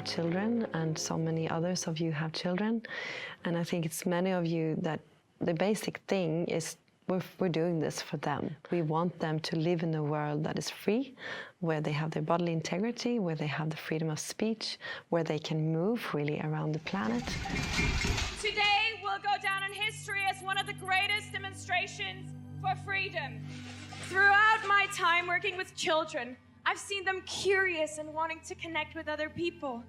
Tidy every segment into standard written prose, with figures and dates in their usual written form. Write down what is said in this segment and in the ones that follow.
children, and so many others of you have children. And I think it's many of you that the basic thing is we're doing this for them. We want them to live in a world that is free, where they have their bodily integrity, where they have the freedom of speech, where they can move really around the planet. Today will go down in history as one of the greatest demonstrations for freedom. Throughout my time working with children, I've seen them curious and wanting to connect with other people.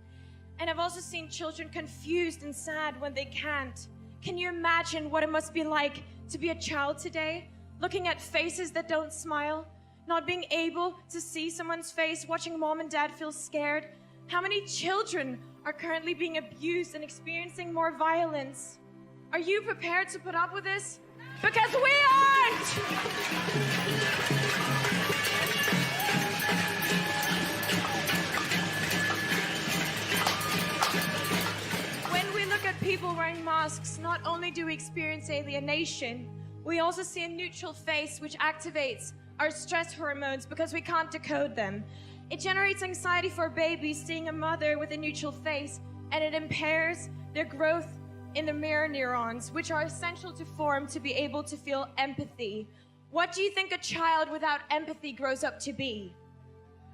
And I've also seen children confused and sad when they can't. Can you imagine what it must be like to be a child today, looking at faces that don't smile, not being able to see someone's face, watching mom and dad feel scared? How many children are currently being abused and experiencing more violence? Are you prepared to put up with this? Because we aren't! People wearing masks, not only do we experience alienation, we also see a neutral face which activates our stress hormones because we can't decode them. It generates anxiety for babies seeing a mother with a neutral face, and it impairs their growth in the mirror neurons, which are essential to form to be able to feel empathy. What do you think a child without empathy grows up to be?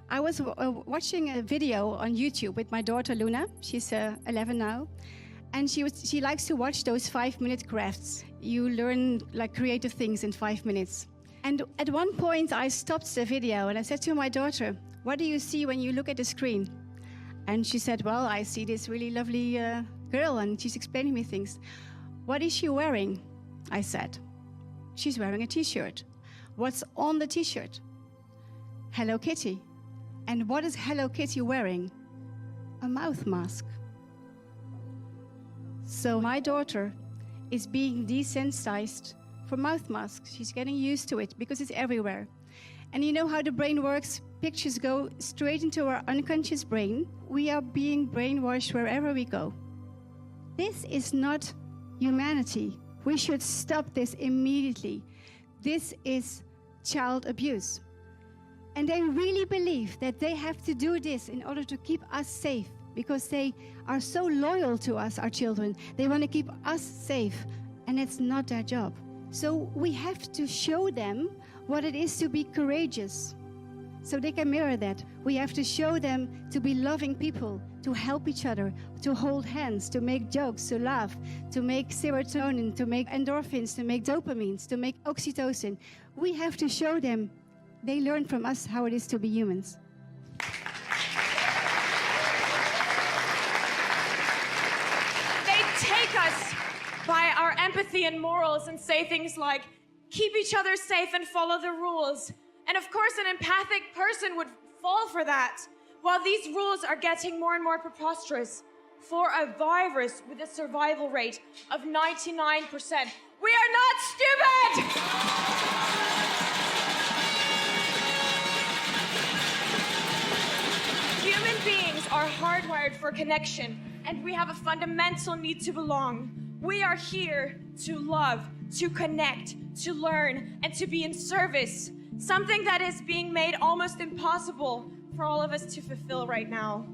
I was watching a video on YouTube with my daughter Luna. She's 11 now. And she likes to watch those 5-minute crafts. You learn like creative things in 5 minutes. And at one point I stopped the video and I said to my daughter, "What do you see when you look at the screen?" And she said, "Well, I see this really lovely girl," and she's explaining me things. "What is she wearing?" I said. "She's wearing a t-shirt." "What's on the t-shirt?" "Hello Kitty." "And what is Hello Kitty wearing?" "A mouth mask." So my daughter is being desensitized for mouth masks. She's getting used to it because it's everywhere. And you know how the brain works? Pictures go straight into our unconscious brain. We are being brainwashed wherever we go. This is not humanity. We should stop this immediately. This is child abuse. And they really believe that they have to do this in order to keep us safe, because they are so loyal to us, our children. They want to keep us safe, and it's not their job. So we have to show them what it is to be courageous, so they can mirror that. We have to show them to be loving people, to help each other, to hold hands, to make jokes, to laugh, to make serotonin, to make endorphins, to make dopamines, to make oxytocin. We have to show them. They learn from us how it is to be humans. Us by our empathy and morals and say things like, keep each other safe and follow the rules. And of course, an empathic person would fall for that. While these rules are getting more and more preposterous for a virus with a survival rate of 99%, we are not stupid! Human beings are hardwired for connection, and we have a fundamental need to belong. We are here to love, to connect, to learn, and to be in service. Something that is being made almost impossible for all of us to fulfill right now.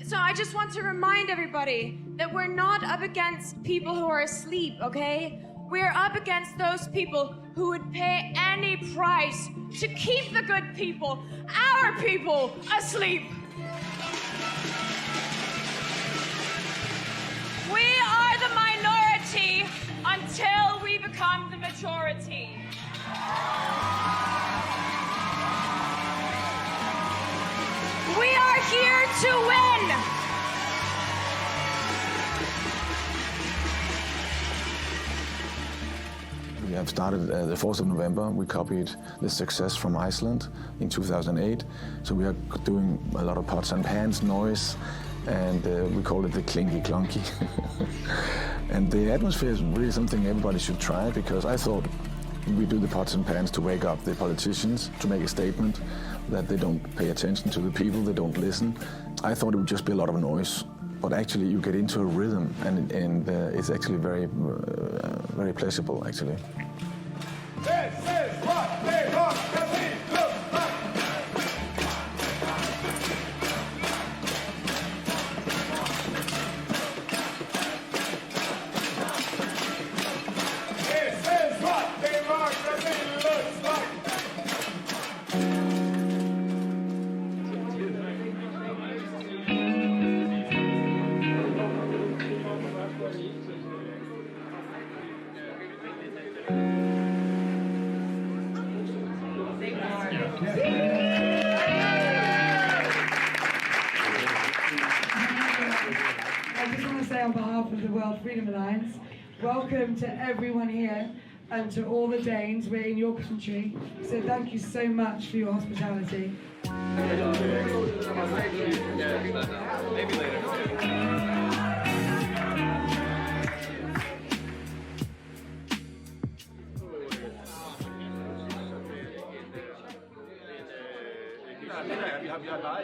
So I just want to remind everybody that we're not up against people who are asleep, okay? We're up against those people who would pay any price to keep the good people, our people, asleep. We are the minority until we become the majority. We are here to win. We have started the 4th of November. We copied the success from Iceland in 2008. So we are doing a lot of pots and pans noise, and we call it the clinky clunky. And the atmosphere is really something everybody should try, because I thought we do the pots and pans to wake up the politicians, to make a statement that they don't pay attention to the people, they don't listen. I thought it would just be a lot of noise, but actually you get into a rhythm, and it's actually very, very pleasurable, actually. This is what democracy looks like. I just want to say on behalf of the World Freedom Alliance, welcome to everyone here and to all the Danes. We're in your country, so thank you so much for your hospitality. Maybe later.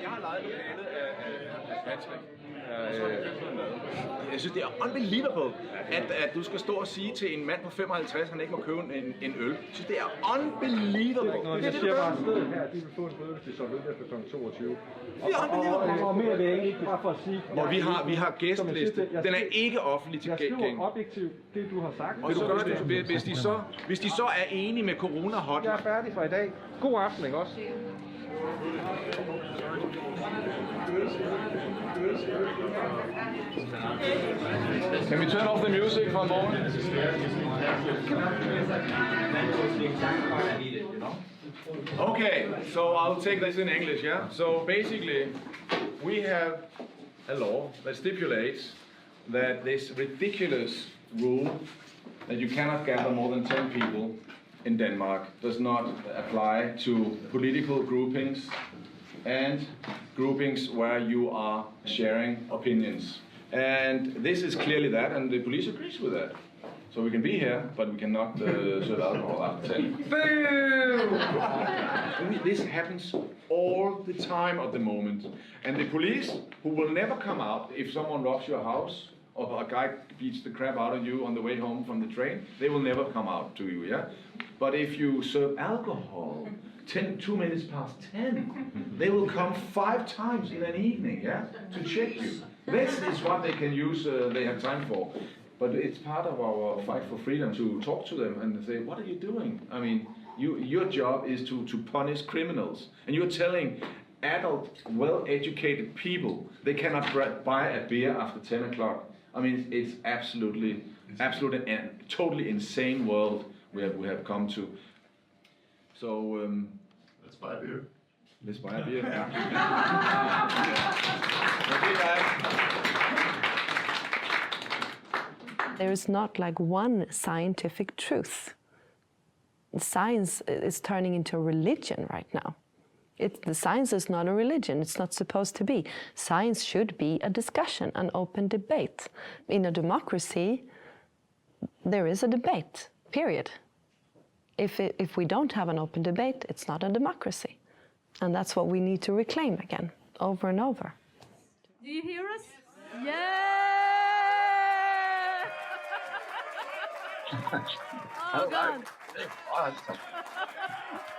Jeg har lejet lokalet af Patrick. Jeg synes, det er unbelievable, at du skal stå og sige til en mand på 55, at han ikke må købe en øl. Jeg synes, det er unbelievable. Jeg siger bare, at stedet her, de vil få en bøde, hvis de solgt øl efter kl. 22. Det er unbelievable. Og mere vil jeg ikke, bare for at sige. Og vi har gæsteliste. Den er ikke offentlig tilgængelig. Jeg skriver objektivt det, du har sagt. Og så hvis de så er enige med corona hot. Jeg er færdig for i dag. God aften, ikke også? Can we turn off the music for a moment? Okay, so I'll take this in English, yeah? So basically, we have a law that stipulates that this ridiculous rule that you cannot gather more than 10 people in Denmark does not apply to political groupings and groupings where you are sharing opinions. And this is clearly that, and the police agrees with that. So we can be here, but we cannot serve alcohol after 10. Boom! This happens all the time at the moment. And the police, who will never come out if someone robs your house, or a guy beats the crap out of you on the way home from the train, they will never come out to you, yeah? But if you serve alcohol 2 minutes past 10, they will come 5 times in an evening, yeah, to check you. This is what they can use, they have time for. But it's part of our fight for freedom to talk to them and say, what are you doing? I mean, your job is to punish criminals. And you're telling adult, well-educated people they cannot buy a beer after 10 o'clock. I mean, it's absolutely and totally insane world we have come to. So let's buy a beer. Let's buy a beer. Okay, guys. There is not like one scientific truth. Science is turning into a religion right now. The science is not a religion. It's not supposed to be. Science should be a discussion, an open debate. In a democracy, there is a debate, period. If we don't have an open debate, it's not a democracy. And that's what we need to reclaim again, over and over. Do you hear us? Yeah! Oh, God.